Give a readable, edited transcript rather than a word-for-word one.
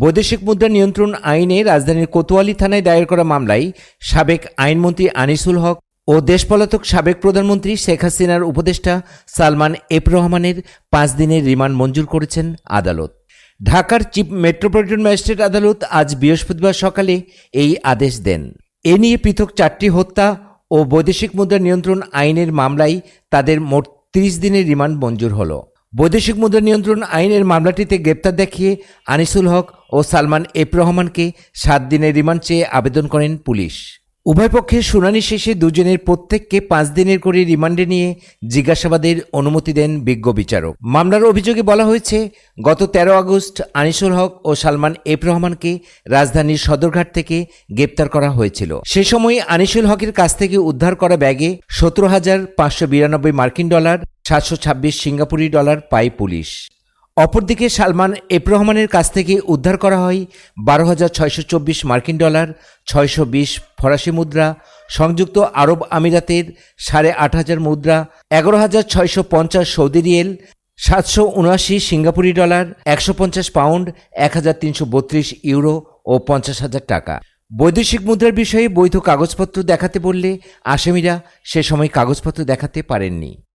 বৈদেশিক মুদ্রা নিয়ন্ত্রণ আইনে রাজধানীর কোতোয়ালি থানায় দায়ের করা মামলায় সাবেক আইনমন্ত্রী আনিসুল হক ও দেশপলাতক সাবেক প্রধানমন্ত্রী শেখ হাসিনার উপদেষ্টা সালমান এফ রহমানের 5 দিনের রিমান্ড মঞ্জুর করেছেন আদালত। ঢাকার চিফ মেট্রোপলিটন ম্যাজিস্ট্রেট আদালত আজ বৃহস্পতিবার সকালে এই আদেশ দেন। এ নিয়ে পৃথক 4টি হত্যা ও বৈদেশিক মুদ্রা নিয়ন্ত্রণ আইনের মামলায় তাদের মোট 30 দিনের রিমান্ড মঞ্জুর হলো। বৈদেশিক মুদ্রা নিয়ন্ত্রণ আইনের মামলাটিতে গ্রেপ্তার দেখিয়ে আনিসুল হক ও সালমান এফ রহমানকে 7 দিনের রিমান্ড চেয়ে আবেদন করেন পুলিশ। উভয় পক্ষের শুনানি শেষে দুজনের প্রত্যেককে 5 দিনের করে রিমান্ডে নিয়ে জিজ্ঞাসাবাদের অনুমতি দেন বিজ্ঞ বিচারক। মামলার অভিযোগে বলা হয়েছে, গত 13 আগস্ট আনিসুল হক ও সালমান এফ রহমানকে রাজধানীর সদরঘাট থেকে গ্রেপ্তার করা হয়েছিল। সে সময় আনিসুল হকের কাছ থেকে উদ্ধার করা ব্যাগে 17,592 মার্কিন ডলার, 726 সিঙ্গাপুরি ডলার পায় পুলিশ। অপরদিকে সালমান এফ রহমানের কাছ থেকে উদ্ধার করা হয় 12,624 মার্কিন ডলার, 620 ফরাসি মুদ্রা, সংযুক্ত আরব আমিরাতের 8,500 মুদ্রা, 11,650 সৌদি রিয়েল, 779 সিঙ্গাপুরি ডলার, 150 পাউন্ড, 1,332 ইউরো ও 50,000 টাকা। বৈদেশিক মুদ্রার বিষয়ে বৈধ কাগজপত্র দেখাতে বললে আসামিরা সে সময় কাগজপত্র দেখাতে পারেননি।